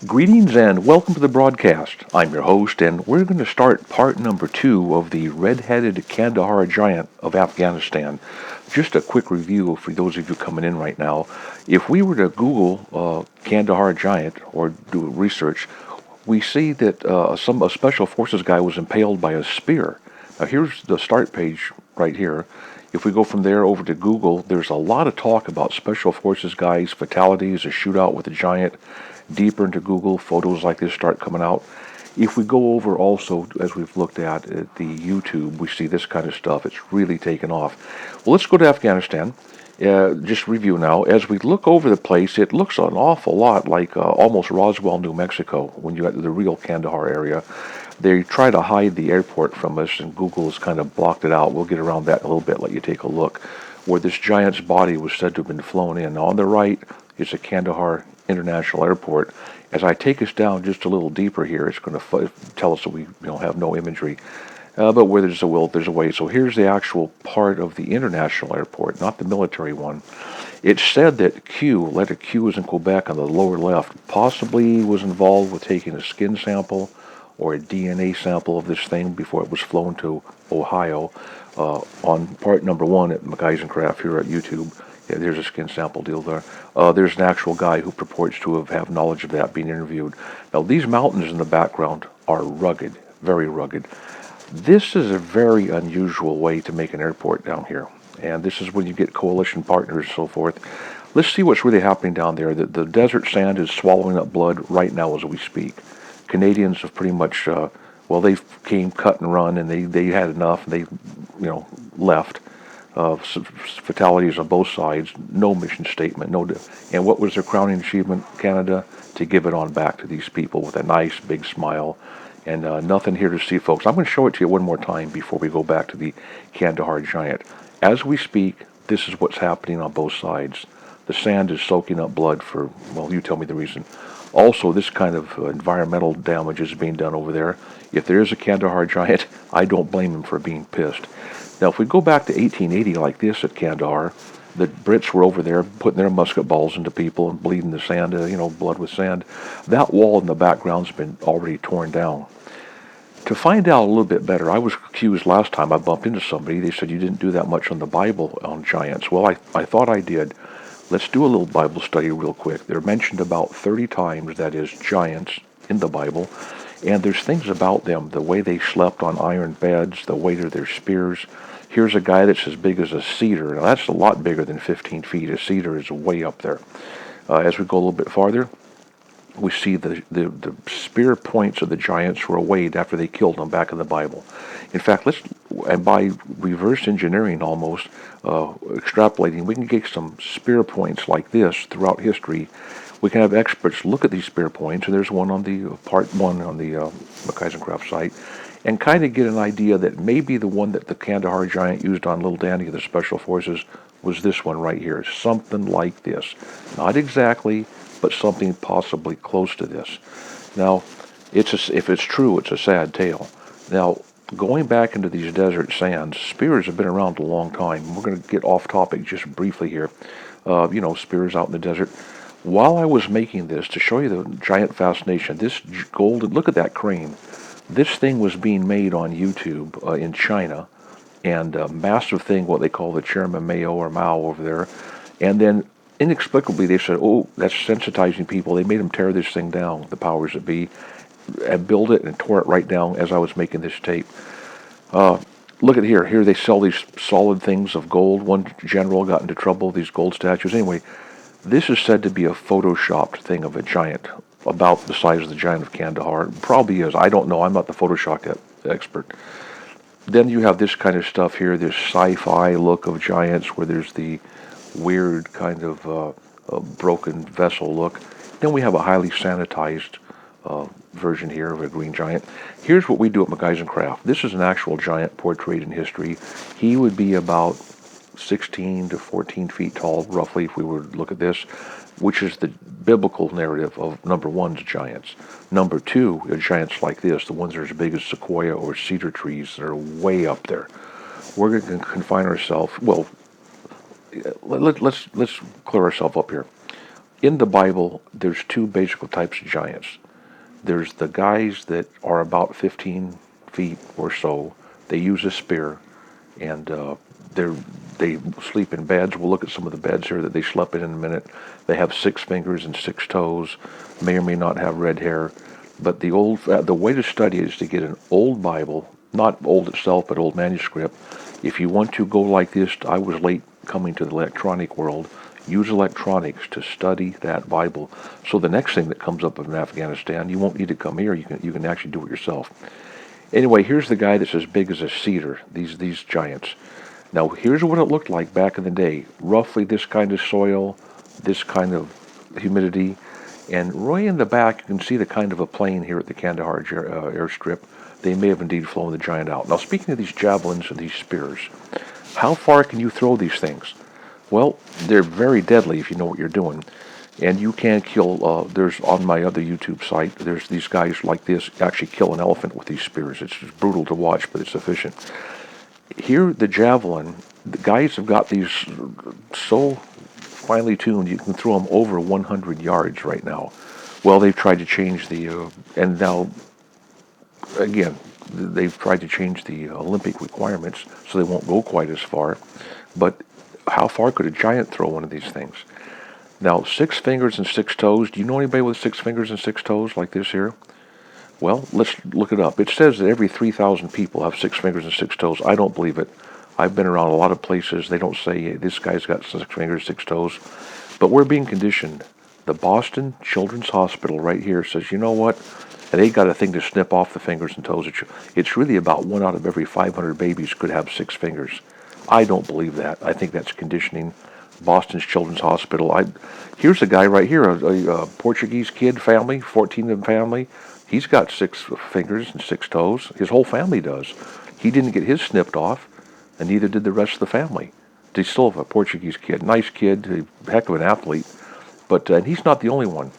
Greetings and welcome to the broadcast. I'm your host, and we're going to start part number 2 of the red-headed Kandahar giant of Afghanistan. Just a quick review for those of you coming in right now. If we were to Google Kandahar giant or do research, we see that a special forces guy was impaled by a spear. Now here's the start page right here. If we go from there over to Google, there's a lot of talk about special forces guys, fatalities, a shootout with a giant. Deeper into Google, photos like this start coming out. If we go over also, as we've looked at the YouTube, we see this kind of stuff. It's really taken off. Well, let's go to Afghanistan. Just review now. As we look over the place, it looks an awful lot like almost Roswell, New Mexico, when you got the real Kandahar area. They try to hide the airport from us, and Google has kind of blocked it out. We'll get around that in a little bit, let you take a look. Where this giant's body was said to have been flown in. Now, on the right is a Kandahar International Airport. As I take us down just a little deeper here, it's going to tell us that we have no imagery. But where there's a will, there's a way. So here's the actual part of the international airport, not the military one. It's said that letter Q is in Quebec on the lower left, possibly was involved with taking a skin sample or a DNA sample of this thing before it was flown to Ohio. On part number 1 at McEisencraft here at YouTube, yeah, there's a skin sample deal there. There's an actual guy who purports to have knowledge of that being interviewed. Now, these mountains in the background are rugged, very rugged. This is a very unusual way to make an airport down here. And this is when you get coalition partners and so forth. Let's see what's really happening down there. The desert sand is swallowing up blood right now as we speak. Canadians have pretty much, they came, cut and run, and they had enough, and they, left. Fatalities on both sides, no mission statement, and what was their crowning achievement, Canada? To give it on back to these people with a nice big smile, and nothing here to see, folks. I'm going to show it to you one more time before we go back to the Kandahar giant. As we speak, this is what's happening on both sides. The sand is soaking up blood for, you tell me the reason. Also, this kind of environmental damage is being done over there. If there is a Kandahar giant, I don't blame him for being pissed. Now, if we go back to 1880 like this at Kandahar, the Brits were over there putting their musket balls into people and bleeding the sand, blood with sand. That wall in the background's been already torn down. To find out a little bit better, I was accused last time I bumped into somebody. They said you didn't do that much on the Bible on giants. Well, I thought I did. Let's do a little Bible study real quick. They're mentioned about 30 times, that is, giants in the Bible. And there's things about them, the way they slept on iron beds, the weight of their spears. Here's a guy that's as big as a cedar. Now, that's a lot bigger than 15 feet. A cedar is way up there. As we go a little bit farther, we see the spear points of the giants were weighed after they killed them back in the Bible. In fact, and by reverse engineering almost, extrapolating, we can get some spear points like this throughout history. We can have experts look at these spear points, and there's one on the part 1 on the McEisencraft site, and kind of get an idea that maybe the one that the Kandahar giant used on Little Danny of the Special Forces was this one right here, something like this. Not exactly, but something possibly close to this. Now, if it's true, it's a sad tale. Now, going back into these desert sands, spears have been around a long time. We're going to get off topic just briefly here. Spears out in the desert. While I was making this, to show you the giant fascination, this golden, look at that crane. This thing was being made on YouTube in China, and a massive thing, what they call the Chairman Mao over there. And then inexplicably they said, oh, that's sensitizing people. They made them tear this thing down, the powers that be, and build it and tore it right down as I was making this tape. Look at here. Here they sell these solid things of gold. One general got into trouble, these gold statues. Anyway, this is said to be a photoshopped thing of a giant, about the size of the giant of Kandahar. It probably is. I don't know. I'm not the Photoshop expert. Then you have this kind of stuff here, this sci-fi look of giants where there's the weird kind of broken vessel look. Then we have a highly sanitized version here of a green giant. Here's what we do at McEisencraft. This is an actual giant portrayed in history. He would be about 16 to 14 feet tall, roughly, if we were to look at this, which is the biblical narrative of number 1's giants. Number 2 are giants like this, the ones that are as big as sequoia or cedar trees that are way up there. We're going to confine ourselves, let's clear ourselves up here. In the Bible, there's two basic types of giants. There's the guys that are about 15 feet or so. They use a spear, and they sleep in beds. We'll look at some of the beds here that they slept in a minute. They have 6 fingers and 6 toes. May or may not have red hair. But the way to study it is to get an old Bible, not old itself, but old manuscript. If you want to go like this, I was late coming to the electronic world. Use electronics to study that Bible. So the next thing that comes up in Afghanistan, you won't need to come here. You can actually do it yourself. Anyway, here's the guy that's as big as a cedar. These giants. Now here's what it looked like back in the day. Roughly this kind of soil, this kind of humidity, and right in the back you can see the kind of a plane here at the Kandahar airstrip. They may have indeed flown the giant out. Now speaking of these javelins and these spears, how far can you throw these things? Well, they're very deadly if you know what you're doing. And you can kill, there's on my other YouTube site, there's these guys like this actually kill an elephant with these spears. It's just brutal to watch, but it's efficient. Here, the javelin, the guys have got these so finely tuned, you can throw them over 100 yards right now. Well, they've tried to change and now, again, they've tried to change the Olympic requirements so they won't go quite as far. But how far could a giant throw one of these things? Now, 6 fingers and 6 toes. Do you know anybody with 6 fingers and 6 toes like this here? Well, let's look it up. It says that every 3,000 people have 6 fingers and 6 toes. I don't believe it. I've been around a lot of places. They don't say, hey, this guy's got 6 fingers, 6 toes. But we're being conditioned. The Boston Children's Hospital right here says, you know what? And they got a thing to snip off the fingers and toes. It's really about 1 out of every 500 babies could have 6 fingers. I don't believe that. I think that's conditioning. Boston's Children's Hospital. Here's a guy right here, a Portuguese kid family, 14 of them family. He's got 6 fingers and 6 toes. His whole family does. He didn't get his snipped off, and neither did the rest of the family. They still have a Portuguese kid, nice kid, a heck of an athlete, but and he's not the only one.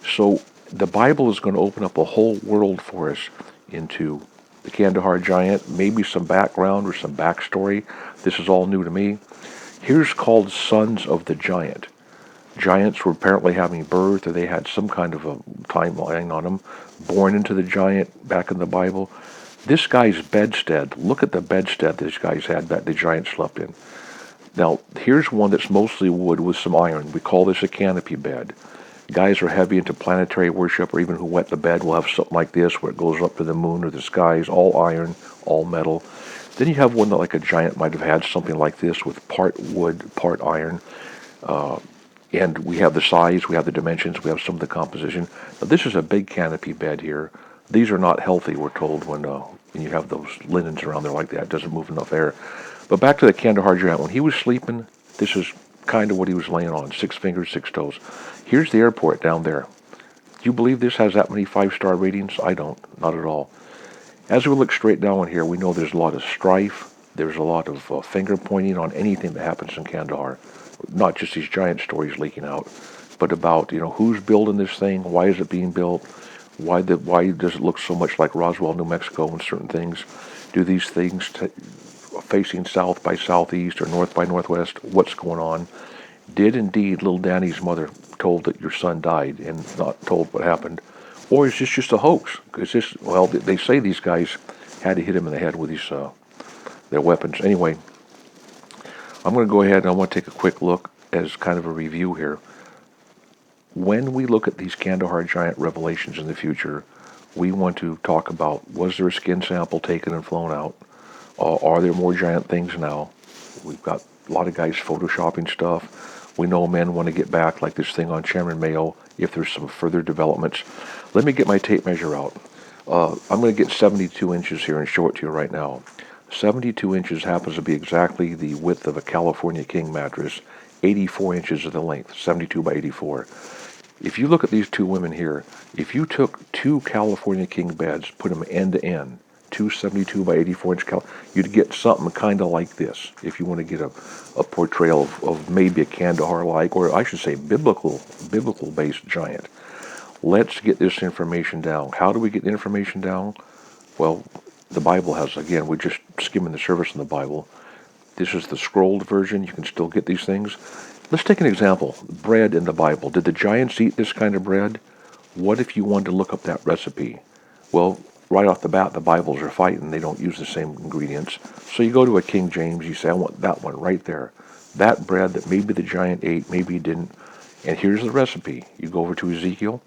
So the Bible is going to open up a whole world for us into the Kandahar giant, maybe some background or some backstory. This is all new to me. Here's called Sons of the Giant. Giants were apparently having birth, or they had some kind of a timeline on them, born into the giant back in the Bible. This guy's bedstead, look at the bedstead this guy's had that the giant slept in. Now, here's one that's mostly wood with some iron. We call this a canopy bed. Guys who are heavy into planetary worship, or even who wet the bed, will have something like this where it goes up to the moon or the skies, all iron, all metal. Then you have one that like a giant might have had, something like this with part wood, part iron. And we have the size, we have the dimensions, we have some of the composition. Now this is a big canopy bed here. These are not healthy, we're told, when you have those linens around there like that. It doesn't move enough air. But back to the Kandahar giant. When he was sleeping, this is kind of what he was laying on, 6 fingers, 6 toes. Here's the airport down there. Do you believe this has that many 5-star ratings? I don't, not at all. As we look straight down here, we know there's a lot of strife. There's a lot of finger pointing on anything that happens in Kandahar. Not just these giant stories leaking out, but about, who's building this thing, why is it being built, why does it look so much like Roswell, New Mexico and certain things? Do these things facing south by southeast or north by northwest? What's going on? Did indeed little Danny's mother told that your son died and not told what happened? Or is this just a hoax? They say these guys had to hit him in the head with their weapons. Anyway, I'm going to go ahead and I want to take a quick look as kind of a review here. When we look at these Kandahar giant revelations in the future, we want to talk about, was there a skin sample taken and flown out? Are there more giant things now? We've got a lot of guys photoshopping stuff. We know men want to get back, like this thing on Chairman Mayo, if there's some further developments. Let me get my tape measure out. I'm going to get 72 inches here and show it to you right now. 72 inches happens to be exactly the width of a California King mattress. 84 inches of the length, 72 by 84. If you look at these two women here, if you took 2 California King beds, put them end to end, 2 72 by 84 inch you'd get something kind of like this. If you want to get a portrayal of maybe a Kandahar-like, or I should say biblical-based giant. Let's get this information down. How do we get the information down? Well, the Bible has, again, we're just skimming the surface in the Bible. This is the scrolled version. You can still get these things. Let's take an example. Bread in the Bible. Did the giants eat this kind of bread? What if you wanted to look up that recipe? Well, right off the bat, the Bibles are fighting. They don't use the same ingredients. So you go to a King James, you say, I want that one right there. That bread that maybe the giant ate, maybe he didn't. And here's the recipe. You go over to Ezekiel,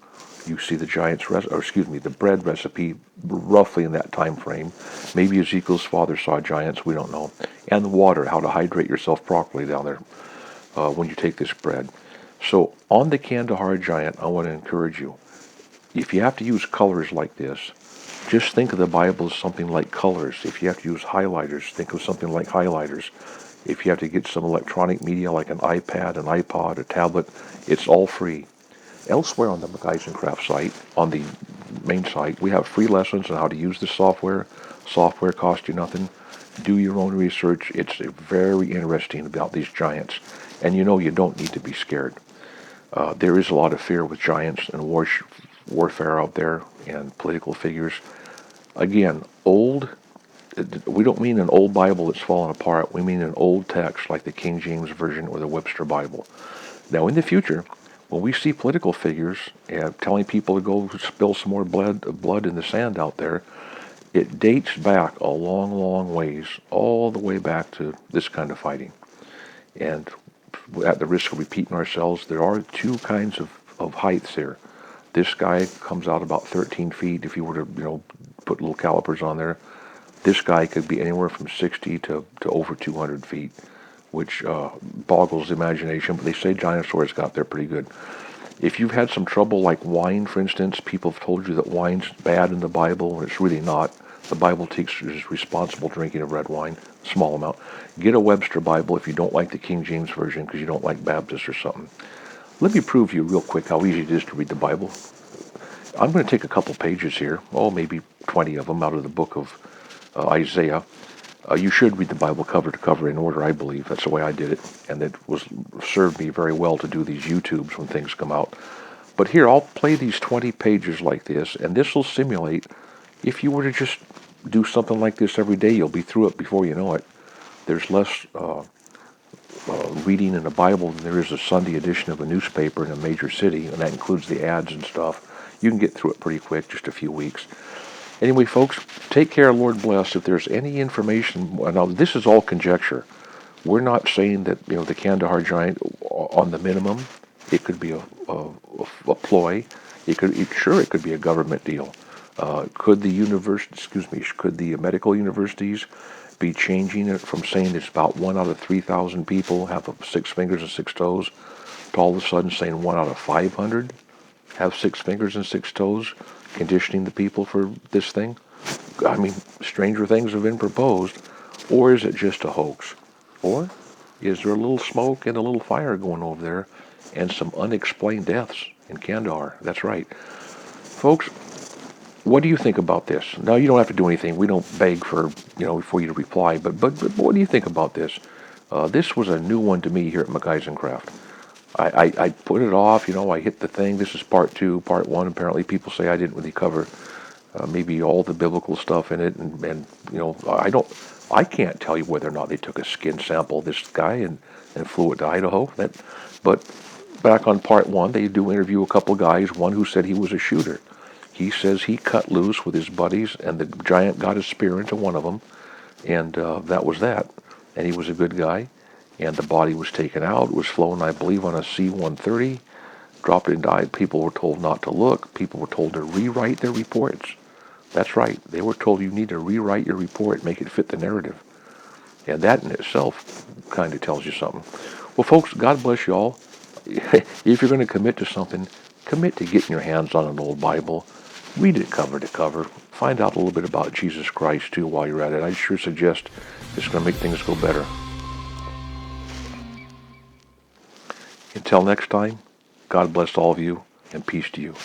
you see the bread recipe roughly in that time frame. Maybe Ezekiel's father saw giants, we don't know. And the water, how to hydrate yourself properly down there when you take this bread. So on the Kandahar giant, I want to encourage you, if you have to use colors like this, just think of the Bible as something like colors. If you have to use highlighters, think of something like highlighters. If you have to get some electronic media like an iPad, an iPod, a tablet, it's all free. Elsewhere on the McEisencraft site, on the main site, we have free lessons on how to use the software. Software costs you nothing. Do your own research. It's very interesting about these giants. And you know you don't need to be scared. There is a lot of fear with giants and warfare out there and political figures. Again, we don't mean an old Bible that's fallen apart. We mean an old text like the King James Version or the Webster Bible. Now, in the future, when we see political figures telling people to go spill some more blood in the sand out there, it dates back a long, long ways, all the way back to this kind of fighting. And at the risk of repeating ourselves, there are two kinds of heights here. This guy comes out about 13 feet if you were to, put little calipers on there. This guy could be anywhere from 60 to over 200 feet, which boggles the imagination, but they say dinosaurs got there pretty good. If you've had some trouble like wine, for instance, people have told you that wine's bad in the Bible, and it's really not. The Bible teaches responsible drinking of red wine, small amount. Get a Webster Bible if you don't like the King James Version because you don't like Baptist or something. Let me prove to you real quick how easy it is to read the Bible. I'm going to take a couple pages here, maybe 20 of them out of the book of Isaiah. You should read the Bible cover to cover in order, I believe. That's the way I did it, and it served me very well to do these YouTubes when things come out. But here, I'll play these 20 pages like this, and this will simulate, if you were to just do something like this every day, you'll be through it before you know it. There's less reading in the Bible than there is a Sunday edition of a newspaper in a major city, and that includes the ads and stuff. You can get through it pretty quick, just a few weeks. Anyway, folks, take care, Lord bless. If there's any information, now this is all conjecture. We're not saying that, the Kandahar giant, on the minimum, it could be a ploy. It could be a government deal. Could the medical universities be changing it from saying it's about 1 out of 3,000 people have 6 fingers and 6 toes to all of a sudden saying 1 out of 500 have 6 fingers and 6 toes, conditioning the people for this thing? I mean, stranger things have been proposed. Or is it just a hoax? Or is there a little smoke and a little fire going over there and some unexplained deaths in Kandahar? That's right. Folks, what do you think about this? Now, you don't have to do anything. We don't beg for you to reply. But what do you think about this? This was a new one to me here at McEisencraft. I put it off. I hit the thing. This is part 2. Part 1, apparently, people say I didn't really cover maybe all the biblical stuff in it. And I can't tell you whether or not they took a skin sample of this guy and flew it to Idaho. But back on part 1, they do interview a couple guys, one who said he was a shooter. He says he cut loose with his buddies, and the giant got a spear into one of them, and that was that. And he was a good guy, and the body was taken out. It was flown, I believe, on a C-130, dropped and died. People were told not to look. People were told to rewrite their reports. That's right. They were told you need to rewrite your report, make it fit the narrative. And that in itself kind of tells you something. Well, folks, God bless you all. If you're going to commit to something, commit to getting your hands on an old Bible. Read it cover to cover. Find out a little bit about Jesus Christ, too, while you're at it. I sure suggest it's going to make things go better. Until next time, God bless all of you, and peace to you.